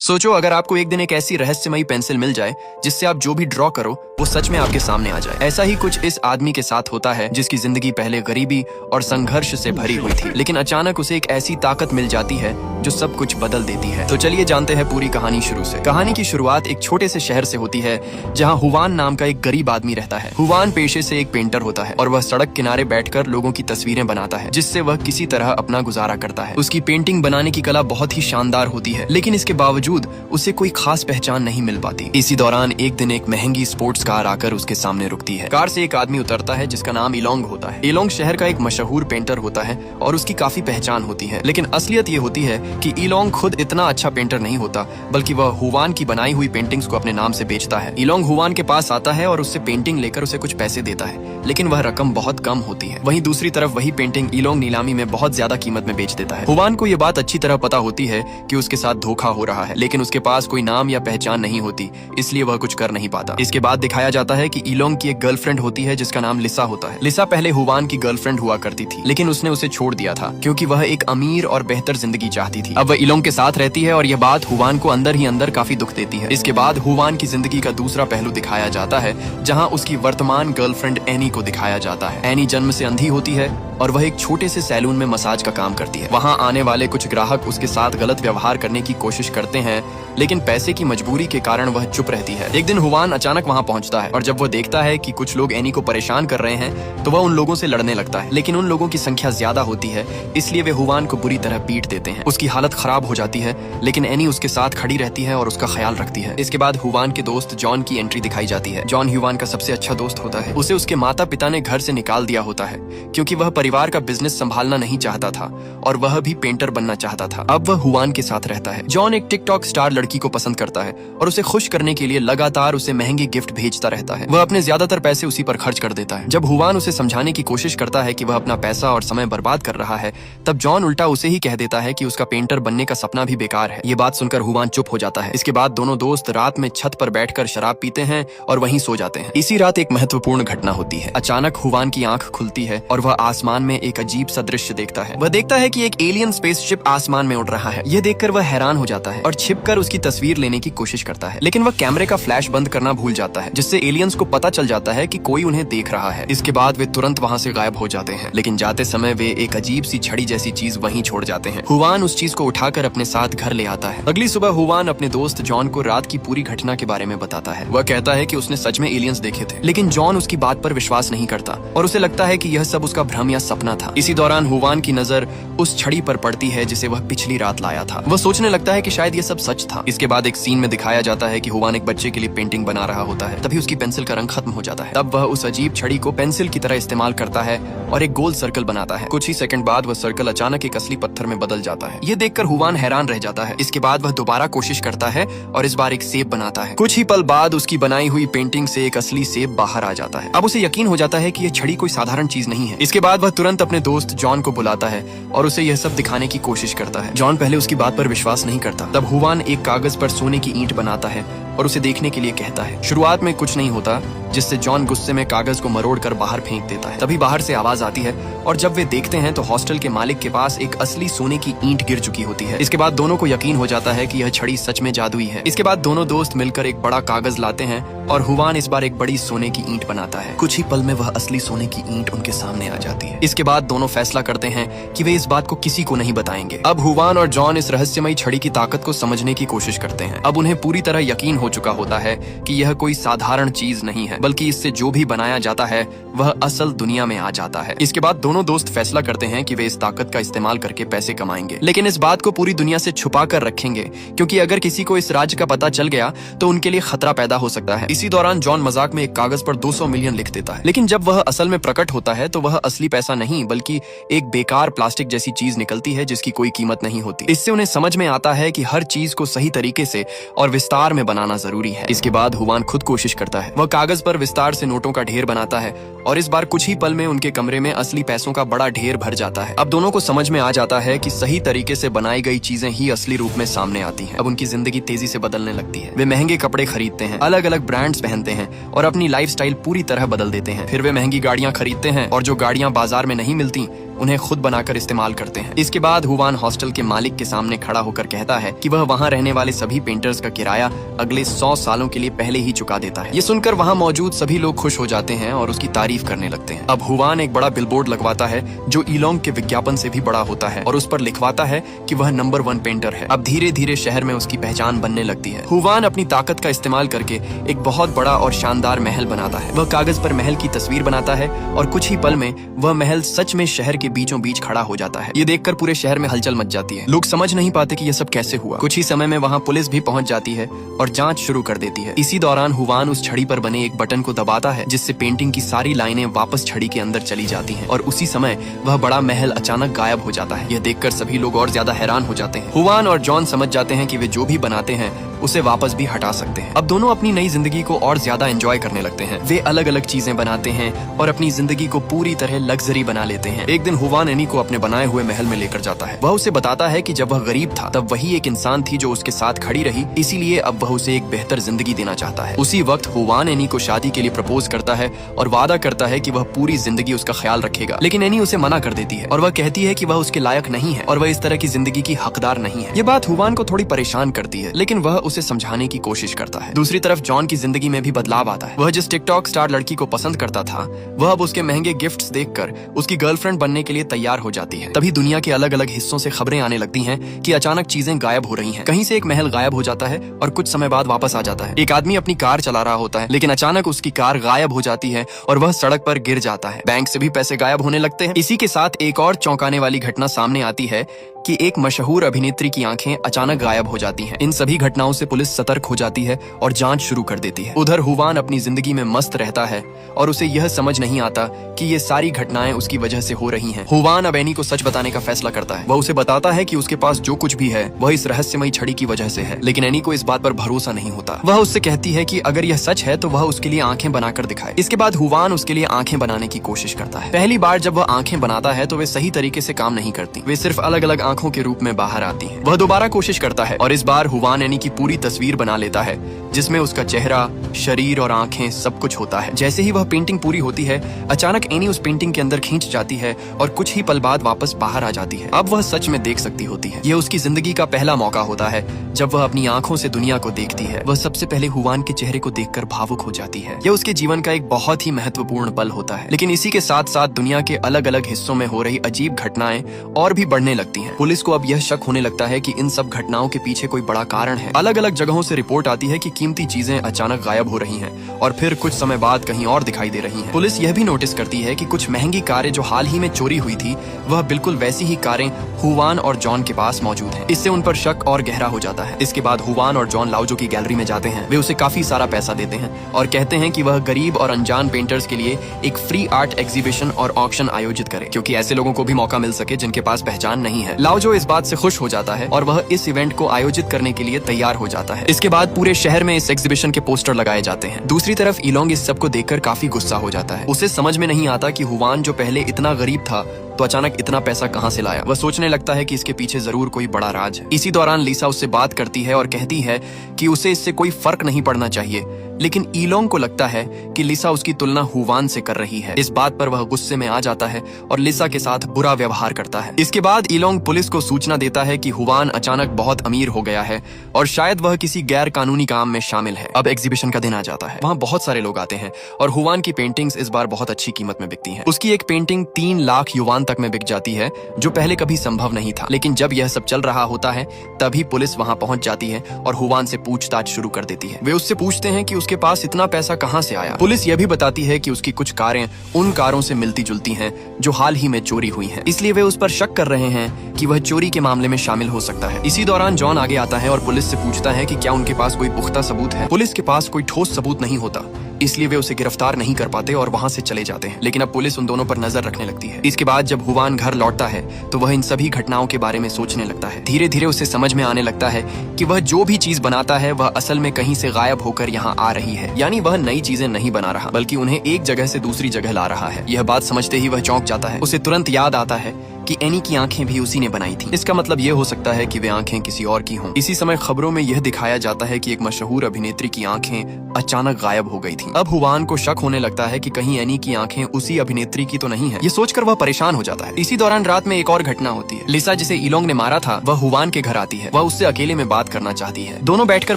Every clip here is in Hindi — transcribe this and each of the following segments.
सोचो अगर आपको एक दिन एक ऐसी रहस्यमयी पेंसिल मिल जाए जिससे आप जो भी ड्रॉ करो वो सच में आपके सामने आ जाए। ऐसा ही कुछ इस आदमी के साथ होता है जिसकी जिंदगी पहले गरीबी और संघर्ष से भरी हुई थी, लेकिन अचानक उसे एक ऐसी ताकत मिल जाती है जो सब कुछ बदल देती है। तो चलिए जानते हैं पूरी कहानी शुरू से। कहानी की शुरुआत एक छोटे से शहर से होती है जहाँ हुवान नाम का एक गरीब आदमी रहता है। हुवान पेशे से एक पेंटर होता है और वह सड़क किनारे बैठकर लोगों की तस्वीरें बनाता है जिससे वह किसी तरह अपना गुजारा करता है। उसकी पेंटिंग बनाने की कला बहुत ही शानदार होती है, लेकिन इसके बावजूद उसे कोई खास पहचान नहीं मिल पाती। इसी दौरान एक दिन एक महंगी स्पोर्ट्स कार आकर उसके सामने रुकती है। कार से एक आदमी उतरता है जिसका नाम इलोंग होता है। इलोंग शहर का एक मशहूर पेंटर होता है और उसकी काफी पहचान होती है, लेकिन असलियत ये होती है कि इलोंग खुद इतना अच्छा पेंटर नहीं होता, बल्कि वह हुवान की बनाई हुई पेंटिंग्स को अपने नाम से बेचता है। इलोंग हुवान के पास आता है और उससे पेंटिंग लेकर उसे कुछ पैसे देता है, लेकिन वह रकम बहुत कम होती है। वहीं दूसरी तरफ वही पेंटिंग इलोंग नीलामी में बहुत ज्यादा कीमत में बेच देता है। हुवान को यह बात अच्छी तरह पता होती है कि उसके साथ धोखा हो रहा है, लेकिन उसके पास कोई नाम या पहचान नहीं होती, इसलिए वह कुछ कर नहीं पाता। इसके बाद दिखाया जाता है कि इलोंग की एक गर्लफ्रेंड होती है जिसका नाम लिसा होता है। लिसा पहले हुवान की गर्लफ्रेंड हुआ करती थी, लेकिन उसने उसे छोड़ दिया था क्योंकि वह एक अमीर और बेहतर जिंदगी चाहती थी। अब वह इलोंग के साथ रहती है और यह बात हुवान को अंदर ही अंदर काफी दुख देती है। इसके बाद हुवान की जिंदगी का दूसरा पहलू दिखाया जाता है जहाँ उसकी वर्तमान गर्लफ्रेंड एनी को दिखाया जाता है। एनी जन्म से अंधी होती है और वह एक छोटे से सैलून में मसाज का काम करती है। वहाँ आने वाले कुछ ग्राहक उसके साथ गलत व्यवहार करने की कोशिश करते हैं, लेकिन पैसे की मजबूरी के कारण वह चुप रहती है। एक दिन हुवान अचानक वहाँ पहुँचता है और जब वह देखता है कि कुछ लोग एनी को परेशान कर रहे हैं तो वह उन लोगों से लड़ने लगता है, लेकिन उन लोगों की संख्या ज्यादा होती है, इसलिए वे हुवान को बुरी तरह पीट देते हैं। उसकी हालत खराब हो जाती है, लेकिन एनी उसके साथ खड़ी रहती है और उसका ख्याल रखती है। इसके बाद हुवान के दोस्त जॉन की एंट्री दिखाई जाती है। जॉन हुवान का सबसे अच्छा दोस्त होता है। उसे उसके माता पिता ने घर से निकाल दिया होता है क्योंकि वह परिवार का बिजनेस संभालना नहीं चाहता था और वह भी पेंटर बनना चाहता था। अब वह हुवान के साथ रहता है। जॉन एक टिकटॉक स्टार लड़की को पसंद करता है और उसे खुश करने के लिए लगातार उसे महंगे गिफ्ट भेजता रहता है। वह अपने ज्यादातर पैसे उसी पर खर्च कर देता है। जब हुवान उसे समझाने की कोशिश करता है कि वह अपना पैसा और समय बर्बाद कर रहा है, तब जॉन उल्टा उसे ही कह देता है कि उसका पेंटर बनने का सपना भी बेकार है। ये बात सुनकर हुवान चुप हो जाता है। इसके बाद दोनों दोस्त रात में छत पर बैठकर शराब पीते हैं और वहीं सो जाते हैं। इसी रात एक महत्वपूर्ण घटना होती है। अचानक हुवान की आंख खुलती है और वह आसमान में एक अजीब सा दृश्य देखता है। वह देखता है कि एक एलियन स्पेसशिप आसमान में उड़ रहा है। यह देखकर वह हैरान हो जाता है और छिपकर उसकी तस्वीर लेने की कोशिश करता है, लेकिन वह कैमरे का फ्लैश बंद करना भूल जाता है, जिससे एलियंस को पता चल जाता है कि कोई उन्हें देख रहा है। इसके बाद वे तुरंत वहाँ से गायब हो जाते हैं, लेकिन जाते समय वे एक अजीब सी छड़ी जैसी चीज वहीं छोड़ जाते हैं। हुवान उस चीज को उठाकर अपने साथ घर ले आता है। अगली सुबह हुवान अपने दोस्त जॉन को रात की पूरी घटना के बारे में बताता है। वह कहता है कि उसने सच में एलियंस देखे थे, लेकिन जॉन उसकी बात पर विश्वास नहीं करता और उसे लगता है कि यह सब उसका भ्रम या सपना था। इसी दौरान हुवान की नजर उस छड़ी पर पड़ती है जिसे वह पिछली रात लाया था। वह सोचने लगता है कि शायद यह सब सच था। इसके बाद एक सीन में दिखाया जाता है कि हुवान एक बच्चे के लिए पेंटिंग बना रहा होता है। तभी उसकी पेंसिल का रंग खत्म हो जाता है। तब वह उस अजीब छड़ी को पेंसिल की तरह इस्तेमाल करता है और एक गोल सर्कल बनाता है। कुछ ही सेकंड बाद वह सर्कल अचानक एक असली पत्थर में बदल जाता है। यह देखकर हुवान हैरान रह जाता है। इसके बाद वह दोबारा कोशिश करता है और इस बार एक सेब बनाता है। कुछ ही पल बाद उसकी बनाई हुई पेंटिंग से एक असली सेब बाहर आ जाता है। अब उसे यकीन हो जाता है कि यह छड़ी कोई साधारण चीज नहीं है। इसके बाद वह तुरंत अपने दोस्त जॉन को बुलाता है और उसे यह सब दिखाने की कोशिश करता है। जॉन पहले उसकी बात पर विश्वास नहीं करता। तब हुवान एक कागज पर सोने की ईंट बनाता है और उसे देखने के लिए कहता है। शुरुआत में कुछ नहीं होता, जिससे जॉन गुस्से में कागज को मरोड़कर बाहर फेंक देता है। तभी बाहर से आवाज आती है और जब वे देखते हैं तो हॉस्टल के मालिक के पास एक असली सोने की ईंट गिर चुकी होती है। इसके बाद दोनों को यकीन हो जाता है कि यह छड़ी सच में जादुई है। इसके बाद दोनों दोस्त मिलकर एक बड़ा कागज लाते हैं और हुवान इस बार एक बड़ी सोने की ईंट बनाता है। कुछ ही पल में वह असली सोने की ईंट उनके सामने आ जाती है। इसके बाद दोनों फैसला करते हैं कि वे इस बात को किसी को नहीं बताएंगे। अब हुवान और जॉन इस रहस्यमयी छड़ी की ताकत को समझने की कोशिश करते हैं। अब उन्हें पूरी तरह यकीन हो चुका होता है कि यह कोई साधारण चीज नहीं है, बल्कि इससे जो भी बनाया जाता है वह असल दुनिया में आ जाता है। इसके बाद दोनों दोस्त फैसला करते हैं कि वे इस ताकत का इस्तेमाल करके पैसे कमाएंगे, लेकिन इस बात को पूरी दुनिया से छुपा कर रखेंगे क्योंकि अगर किसी को इस राज का पता चल गया तो उनके लिए खतरा पैदा हो सकता है। इसी दौरान जॉन मजाक में एक कागज पर 200 मिलियन लिख देता है, लेकिन जब वह असल में प्रकट होता है तो वह असली पैसा नहीं बल्कि एक बेकार प्लास्टिक जैसी चीज निकलती है जिसकी कोई कीमत नहीं होती। इससे उन्हें समझ में आता है कि हर चीज को सही तरीके से और विस्तार में बनाना जरूरी है। इसके बाद हुवान खुद कोशिश करता है। वह कागज पर विस्तार से नोटों का ढेर बनाता है और इस बार कुछ ही पल में उनके कमरे में असली पैसों का बड़ा ढेर भर जाता है। अब दोनों को समझ में आ जाता है कि सही तरीके से बनाई गई चीजें ही असली रूप में सामने आती हैं। अब उनकी जिंदगी तेजी से बदलने लगती है। वे महंगे कपड़े खरीदते हैं, अलग अलग ब्रांड्स पहनते हैं और अपनी लाइफस्टाइल पूरी तरह बदल देते हैं। फिर वे महंगी गाड़ियां खरीदते हैं और जो गाड़ियां बाजार में नहीं मिलती उन्हें खुद बनाकर इस्तेमाल करते हैं। इसके बाद हुवान हॉस्टल के मालिक के सामने खड़ा होकर कहता है कि वह वहाँ रहने वाले सभी पेंटर्स का किराया अगले 100 सालों के लिए पहले ही चुका देता है। ये सुनकर वहाँ मौजूद सभी लोग खुश हो जाते हैं और उसकी तारीफ करने लगते हैं। अब हुवान एक बड़ा बिलबोर्ड लगवाता है जो ईलोंग के विज्ञापन से भी बड़ा होता है और उस पर लिखवाता है कि वह नंबर 1 पेंटर है। अब धीरे धीरे शहर में उसकी पहचान बनने लगती है। हुवान अपनी ताकत का इस्तेमाल करके एक बहुत बड़ा और शानदार महल बनाता है। वह कागज पर महल की तस्वीर बनाता है और कुछ ही पल में वह महल सच में शहर के बीचों बीच खड़ा हो जाता है। ये देखकर पूरे शहर में हलचल मच जाती है। लोग समझ नहीं पाते कि यह सब कैसे हुआ। कुछ ही समय में वहाँ पुलिस भी पहुंच जाती है और जांच शुरू कर देती है। इसी दौरान हुवान उस छड़ी पर बने एक बटन को दबाता है जिससे पेंटिंग की सारी लाइनें वापस छड़ी के अंदर चली जाती हैं और उसी समय वह बड़ा महल अचानक गायब हो जाता है। यह देखकर सभी लोग और ज्यादा हैरान हो जाते हैं। हुवान और जॉन समझ जाते हैं कि वे जो भी बनाते हैं उसे वापस भी हटा सकते हैं। अब दोनों अपनी नई जिंदगी को और ज्यादा एंजॉय करने लगते हैं। वे अलग अलग चीजें बनाते हैं और अपनी जिंदगी को पूरी तरह लग्जरी बना लेते हैं। एक दिन हुवान एनी को अपने बनाए हुए महल में लेकर जाता है। वह उसे बताता है कि जब वह गरीब था तब वही एक इंसान थी जो उसके साथ खड़ी रही, इसीलिए अब वह उसे एक बेहतर जिंदगी देना चाहता है। उसी वक्त हुवान एनी को शादी के लिए प्रपोज करता है और वादा करता है कि वह पूरी जिंदगी उसका ख्याल रखेगा, लेकिन एनी उसे मना कर देती है और वह कहती है कि वह उसके लायक नहीं है और वह इस तरह की जिंदगी की हकदार नहीं है। ये बात हुवान को थोड़ी परेशान करती है, लेकिन वह उसे समझाने की कोशिश करता है। दूसरी तरफ जॉन की जिंदगी में भी बदलाव आता है। वह जिस टिकटॉक स्टार लड़की को पसंद करता था वह अब उसके महंगे गिफ्ट्स देखकर उसकी गर्लफ्रेंड बनने के लिए तैयार हो जाती है। तभी दुनिया के अलग अलग हिस्सों से खबरें आने लगती हैं कि अचानक चीजें गायब हो रही हैं। कहीं से एक महल गायब हो जाता है और कुछ समय बाद वापस आ जाता है। एक आदमी अपनी कार चला रहा होता है, लेकिन अचानक उसकी कार गायब हो जाती है और वह सड़क पर गिर जाता है। बैंक से भी पैसे गायब होने लगते हैं। इसी के साथ एक और चौंकाने वाली घटना सामने आती है कि एक मशहूर अभिनेत्री की आंखें अचानक गायब हो जाती हैं। इन सभी घटनाओं से पुलिस सतर्क हो जाती है और जांच शुरू कर देती है। उधर हुवान अपनी जिंदगी में मस्त रहता है और उसे यह समझ नहीं आता कि ये सारी घटनाएं उसकी वजह से हो रही हैं। हुवान अब एनी को सच बताने का फैसला करता है। वह उसे बताता है कि उसके पास जो कुछ भी है वह इस रहस्यमयी छड़ी की वजह से है, लेकिन एनी को इस बात पर भरोसा नहीं होता। वह उससे कहती है कि अगर यह सच है तो वह उसके लिए आंखें बनाकर दिखाए। इसके बाद हुवान उसके लिए आंखें बनाने की कोशिश करता है। पहली बार जब वह आंखें बनाता है तो वे सही तरीके से काम नहीं करती। वे सिर्फ अलग अलग आंखों के रूप में बाहर आती हैं। वह दोबारा कोशिश करता है और इस बार हुवान एनी की पूरी तस्वीर बना लेता है जिसमें उसका चेहरा, शरीर और आंखें सब कुछ होता है। जैसे ही वह पेंटिंग पूरी होती है अचानक एनी उस पेंटिंग के अंदर खींच जाती है और कुछ ही पल बाद वापस बाहर आ जाती है। अब वह सच में देख सकती होती है। यह उसकी जिंदगी का पहला मौका होता है जब वह अपनी आंखों से दुनिया को देखती है। वह सबसे पहले हुवान के चेहरे को देखकर भावुक हो जाती है। यह उसके जीवन का एक बहुत ही महत्वपूर्ण पल होता है। लेकिन इसी के साथ साथ दुनिया के अलग अलग हिस्सों में हो रही अजीब घटनाएं और भी बढ़ने लगती हैं। पुलिस को अब यह शक होने लगता है कि इन सब घटनाओं के पीछे कोई बड़ा कारण है। अलग अलग जगहों से रिपोर्ट आती है कि कीमती चीजें अचानक गायब हो रही हैं और फिर कुछ समय बाद कहीं और दिखाई दे रही हैं। पुलिस यह भी नोटिस करती है कि कुछ महंगी कारें जो हाल ही में चोरी हुई थी वह बिल्कुल वैसी ही कारें हुवान और जॉन के पास मौजूद हैं। इससे उन पर शक और गहरा हो जाता है। इसके बाद हुवान और जॉन लाओजो की गैलरी में जाते हैं। वे उसे काफी सारा पैसा देते हैं और कहते हैं कि वह गरीब और अनजान पेंटर्स के लिए एक फ्री आर्ट एग्जीबिशन और ऑक्शन आयोजित करे, क्योंकि ऐसे लोगों को भी मौका मिल सके जिनके पास पहचान नहीं है। लाओजो इस बात से खुश हो जाता है और वह इस इवेंट को आयोजित करने के लिए तैयार हो जाता है। इसके बाद पूरे शहर में इस एग्जीबिशन के पोस्टर लगाए जाते हैं। दूसरी तरफ ईलोंग इस सब को देखकर काफी गुस्सा हो जाता है। उसे समझ में नहीं आता कि हुवान जो पहले इतना गरीब था तो अचानक इतना पैसा कहां से लाया। वह सोचने लगता है कि इसके पीछे जरूर कोई बड़ा राज है। इसी दौरान लिसा उससे बात करती है और कहती है कि उसे इससे कोई फर्क नहीं पड़ना चाहिए, लेकिन ईलोंग को लगता है कि लिसा उसकी तुलना हुवान से कर रही है। इस बात पर वह गुस्से में आ जाता है और लिसा के साथ बुरा व्यवहार करता है। इसके बाद ईलोंग पुलिस को सूचना देता है कि हुवान अचानक बहुत अमीर हो गया है और शायद वह किसी गैर कानूनी काम में शामिल है। अब एग्जीबिशन का दिन आ जाता है। वहाँ बहुत सारे लोग आते हैं और हुवान की पेंटिंग्स इस बार बहुत अच्छी कीमत में बिकती हैं। उसकी एक पेंटिंग 3 लाख युवान तक में बिक जाती है, जो पहले कभी संभव नहीं था। लेकिन जब यह सब चल रहा होता है तभी पुलिस वहाँ पहुंच जाती है और हुवान से पूछताछ शुरू कर देती है। वे उससे पूछते हैं कि उसके पास इतना पैसा कहां से आया। पुलिस यह भी बताती है कि उसकी कुछ कारें उन कारों से मिलती जुलती हैं जो हाल ही में चोरी हुई हैं, इसलिए वे उस पर शक कर रहे हैं कि वह चोरी के मामले में शामिल हो सकता है। इसी दौरान जॉन आगे आता है और पुलिस से पूछता है कि क्या उनके पास कोई पुख्ता सबूत है। पुलिस के पास कोई ठोस सबूत नहीं होता, इसलिए वे उसे गिरफ्तार नहीं कर पाते और वहां से चले जाते हैं। लेकिन अब पुलिस उन दोनों पर नजर रखने लगती है। इसके बाद जब हुवान घर लौटता है तो वह इन सभी घटनाओं के बारे में सोचने लगता है। धीरे धीरे उसे समझ में आने लगता है कि वह जो भी चीज बनाता है वह असल में कहीं से गायब होकर यहाँ आ रही है। यानी वह नई चीजें नहीं बना रहा, बल्कि उन्हें एक जगह से दूसरी जगह ला रहा है। यह बात समझते ही वह चौंक जाता है। उसे तुरंत याद आता है कि एनी की आंखें भी उसी ने बनाई थी। इसका मतलब ये हो सकता है कि वे आंखें किसी और की हों। इसी समय खबरों में यह दिखाया जाता है कि एक मशहूर अभिनेत्री की आंखें अचानक गायब हो गई थी। अब हुवान को शक होने लगता है कि कहीं एनी की आंखें उसी अभिनेत्री की तो नहीं है। ये सोचकर वह परेशान हो जाता है। इसी दौरान रात में एक और घटना होती है। लिसा, जिसे इलोंग ने मारा था, वह हुवान के घर आती है। वह उससे अकेले में बात करना चाहती है। दोनों बैठकर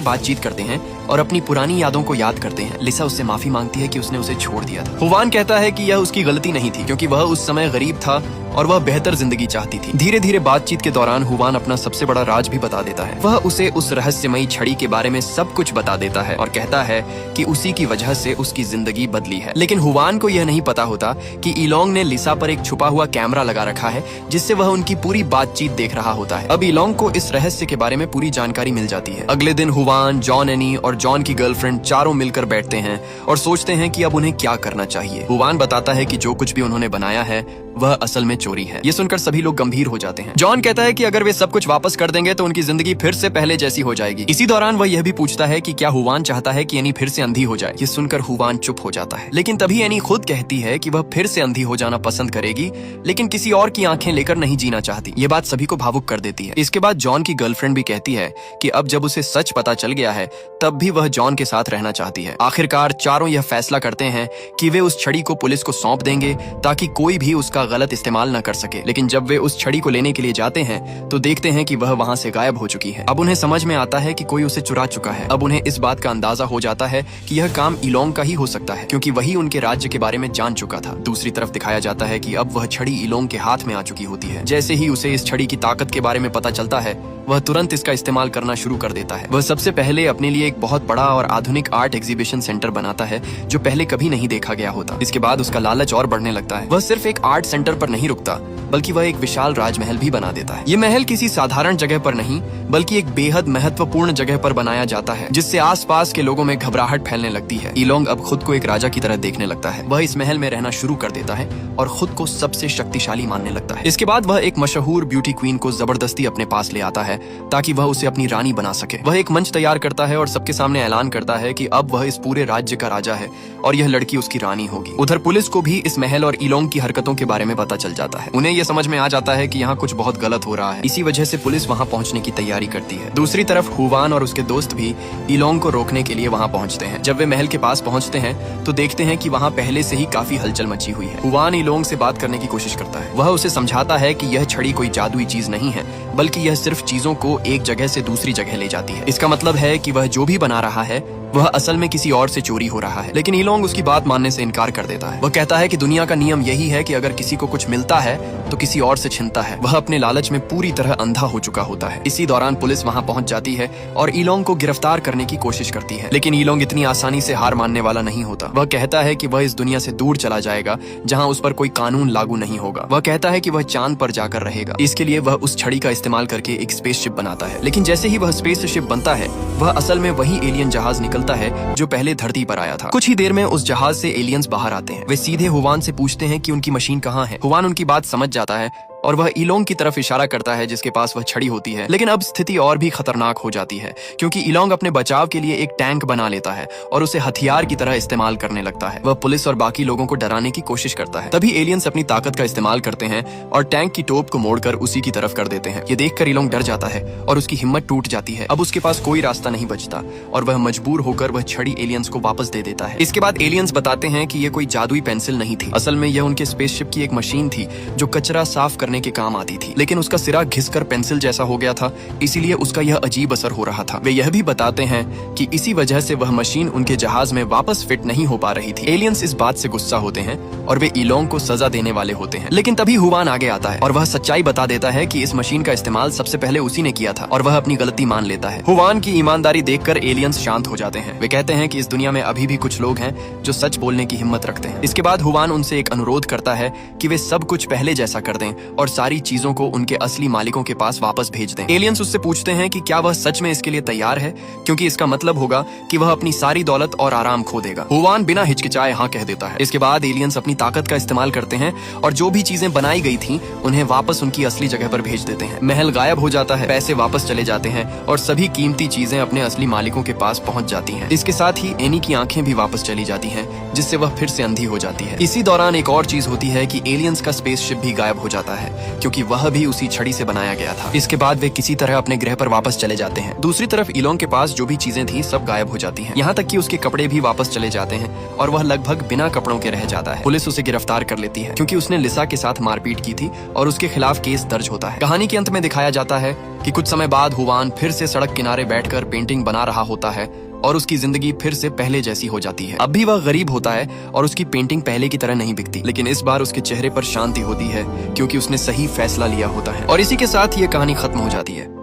बातचीत करते हैं और अपनी पुरानी यादों को याद करते हैं। लिसा उससे माफी मांगती है कि उसने उसे छोड़ दिया था। हुवान कहता है कि यह उसकी गलती नहीं थी, क्योंकि वह उस समय गरीब था और वह बेहतर जिंदगी चाहती थी। धीरे धीरे बातचीत के दौरान हुवान अपना सबसे बड़ा राज भी बता देता है। वह उसे उस रहस्यमयी छड़ी के बारे में सब कुछ बता देता है और कहता है कि उसी की वजह से उसकी जिंदगी बदली है। लेकिन हुवान को यह नहीं पता होता कि इलोंग ने लिसा पर एक छुपा हुआ कैमरा लगा रखा है, जिससे वह उनकी पूरी बातचीत देख रहा होता है। अब इलोंग को इस रहस्य के बारे में पूरी जानकारी मिल जाती है। अगले दिन हुवान, जॉन, एनी और जॉन की गर्लफ्रेंड चारों मिलकर बैठते हैं और सोचते हैं कि अब उन्हें क्या करना चाहिए। हुवान बताता है कि जो कुछ भी उन्होंने बनाया है वह असल में चोरी है। ये सुनकर सभी लोग गंभीर हो जाते हैं। जॉन कहता है कि अगर वे सब कुछ वापस कर देंगे तो उनकी जिंदगी फिर से पहले जैसी हो जाएगी। इसी दौरान वह यह भी पूछता है कि क्या हुवान चाहता है कि एनी फिर से अंधी हो जाए। ये सुनकर हुवान चुप हो जाता है। लेकिन तभी एनी खुद कहती है कि वह फिर से अंधी हो जाना पसंद करेगी, लेकिन किसी और की आंखें लेकर नहीं जीना चाहती। ये बात सभी को भावुक कर देती है। इसके बाद जॉन की गर्लफ्रेंड भी कहती है कि अब जब उसे सच पता चल गया है, तब भी वह जॉन के साथ रहना चाहती है। आखिरकार चारों यह फैसला करते हैं कि वे उस छड़ी को पुलिस को सौंप देंगे ताकि कोई भी उसका गलत इस्तेमाल न कर सके। लेकिन जब वे उस छड़ी को लेने के लिए जाते हैं तो देखते हैं कि वह वहां से गायब हो चुकी है। अब उन्हें समझ में आता है कि कोई उसे चुरा चुका है। अब उन्हें इस बात का अंदाजा हो जाता है कि यह काम इलोंग का ही हो सकता है, क्योंकि वही उनके राज्य के बारे में जान चुका था। दूसरी तरफ दिखाया जाता है कि अब वह छड़ी इलोंग के हाथ में आ चुकी होती है। जैसे ही उसे इस छड़ी की ताकत के बारे में पता चलता है, वह तुरंत इसका इस्तेमाल करना शुरू कर देता है। वह सबसे पहले अपने लिए एक बहुत बड़ा और आधुनिक आर्ट एग्जीबिशन सेंटर बनाता है, जो पहले कभी नहीं देखा गया होता। इसके बाद उसका लालच और बढ़ने लगता है। वह सिर्फ एक आर्ट सेंटर पर नहीं रुकता, बल्कि वह एक विशाल राजमहल भी बना देता है। ये महल किसी साधारण जगह पर नहीं, बल्कि एक बेहद महत्वपूर्ण जगह पर बनाया जाता है, जिससे आसपास के लोगों में घबराहट फैलने लगती है। इलोंग अब खुद को एक राजा की तरह देखने लगता है। वह इस महल में रहना शुरू कर देता है और खुद को सबसे शक्तिशाली मानने लगता है। इसके बाद वह एक मशहूर ब्यूटी क्वीन को जबरदस्ती अपने पास ले आता है ताकि वह उसे अपनी रानी बना सके। वह एक मंच तैयार करता है और सबके सामने ऐलान करता है कि अब वह इस पूरे राज्य का राजा है और यह लड़की उसकी रानी होगी। उधर पुलिस को भी इस महल और इलोंग की हरकतों के बारे में पता चल जाता है। उन्हें यह समझ में आ जाता है कि यहाँ कुछ बहुत गलत हो रहा है। इसी वजह से पुलिस वहाँ पहुँचने की तैयारी करती है। दूसरी तरफ हुवान और उसके दोस्त भी इलोंग को रोकने के लिए वहाँ पहुँचते हैं। जब वे महल के पास पहुँचते हैं तो देखते हैं कि वहाँ पहले से ही काफी हलचल मची हुई है। हुवान इलोंग से बात करने की कोशिश करता है। वह उसे समझाता है कि यह छड़ी कोई जादुई चीज नहीं है, बल्कि यह सिर्फ चीजों को एक जगह से दूसरी जगह ले जाती है। इसका मतलब है कि वह जो भी बना रहा है वह असल में किसी और से चोरी हो रहा है। लेकिन इलोंग उसकी बात मानने से इनकार कर देता है। वह कहता है कि दुनिया का नियम यही है कि अगर किसी को कुछ मिलता है तो किसी और से छिनता है। वह अपने लालच में पूरी तरह अंधा हो चुका होता है। इसी दौरान पुलिस वहां पहुंच जाती है और इलोंग को गिरफ्तार करने की कोशिश करती है। लेकिन इलोंग इतनी आसानी से हार मानने वाला नहीं होता। वह कहता है कि वह इस दुनिया से दूर चला जाएगा जहाँ उस पर कोई कानून लागू नहीं होगा। वह कहता है कि वह चांद पर जाकर रहेगा। इसके लिए वह उस छड़ी का इस्तेमाल करके एक स्पेसशिप बनाता है। लेकिन जैसे ही वह स्पेसशिप बनता है, वह असल में वही एलियन जहाज निकलता है जो पहले धरती पर आया था। कुछ ही देर में उस जहाज से एलियंस बाहर आते हैं। वे सीधे हुवान से पूछते हैं कि उनकी मशीन कहाँ है। हुवान उनकी बात समझ जाता है और वह इलोंग की तरफ इशारा करता है जिसके पास वह छड़ी होती है। लेकिन अब स्थिति और भी खतरनाक हो जाती है, क्योंकि इलोंग अपने बचाव के लिए एक टैंक बना लेता है और उसे हथियार की तरह इस्तेमाल करने लगता है। वह पुलिस और बाकी लोगों को डराने की कोशिश करता है। तभी एलियंस अपनी ताकत का इस्तेमाल करते हैं और टैंक की टोप को मोड़कर उसी की तरफ कर देते हैं। ये देखकर इलोंग डर जाता है और उसकी हिम्मत टूट जाती है। अब उसके पास कोई रास्ता नहीं बचता और वह मजबूर होकर वह छड़ी एलियंस को वापस दे देता है। इसके बाद एलियंस बताते हैं कि यह कोई जादुई पेंसिल नहीं थी। असल में यह उनके स्पेसशिप की एक मशीन थी जो कचरा साफ करने के काम आती थी। लेकिन उसका सिरा घिसकर पेंसिल जैसा हो गया था, इसीलिए उसका यह अजीब असर हो रहा था। वे यह भी बताते हैं कि इसी वजह से वह मशीन उनके जहाज में वापस फिट नहीं हो पा रही थी। एलियंस इस बात से गुस्सा होते हैं और वे इलोंग को सजा देने वाले होते हैं। लेकिन तभी हुवान आगे आता है और वह सच्चाई बता देता है कि इस मशीन का इस्तेमाल सबसे पहले उसी ने किया था और वह अपनी गलती मान लेता है। हुवान की ईमानदारी देखकर एलियंस शांत हो जाते हैं। वे कहते हैं कि इस दुनिया में अभी भी कुछ लोग हैं जो सच बोलने की हिम्मत रखते हैं। इसके बाद हुवान उनसे एक अनुरोध करता है कि वे सब कुछ पहले जैसा कर दें और सारी चीजों को उनके असली मालिकों के पास वापस भेज दें। एलियंस उससे पूछते हैं कि क्या वह सच में इसके लिए तैयार है, क्योंकि इसका मतलब होगा कि वह अपनी सारी दौलत और आराम खो देगा। हुवान बिना हिचकिचाए हाँ कह देता है। इसके बाद एलियंस अपनी ताकत का इस्तेमाल करते हैं और जो भी चीजें बनाई गई थी उन्हें वापस उनकी असली जगह पर भेज देते हैं। महल गायब हो जाता है, पैसे वापस चले जाते हैं और सभी कीमती चीजें अपने असली मालिकों के पास पहुंच जाती हैं। इसके साथ ही एनी की आंखें भी वापस चली जाती हैं, जिससे वह फिर से अंधी हो जाती है। इसी दौरान एक और चीज होती है कि एलियंस का स्पेसशिप भी गायब हो जाता है, क्योंकि वह भी उसी छड़ी से बनाया गया था। इसके बाद वे किसी तरह अपने ग्रह पर वापस चले जाते हैं। दूसरी तरफ इलोंग के पास जो भी चीजें थी सब गायब हो जाती हैं, यहाँ तक कि उसके कपड़े भी वापस चले जाते हैं और वह लगभग बिना कपड़ों के रह जाता है। पुलिस उसे गिरफ्तार कर लेती है क्योंकि उसने लिसा के साथ मारपीट की थी और उसके खिलाफ केस दर्ज होता है। कहानी के अंत में दिखाया जाता है कि कुछ समय बाद हुवान फिर से सड़क किनारे बैठकर पेंटिंग बना रहा होता है और उसकी जिंदगी फिर से पहले जैसी हो जाती है। अब भी वह गरीब होता है और उसकी पेंटिंग पहले की तरह नहीं बिकती, लेकिन इस बार उसके चेहरे पर शांति होती है क्योंकि उसने सही फैसला लिया होता है। और इसी के साथ ये कहानी खत्म हो जाती है।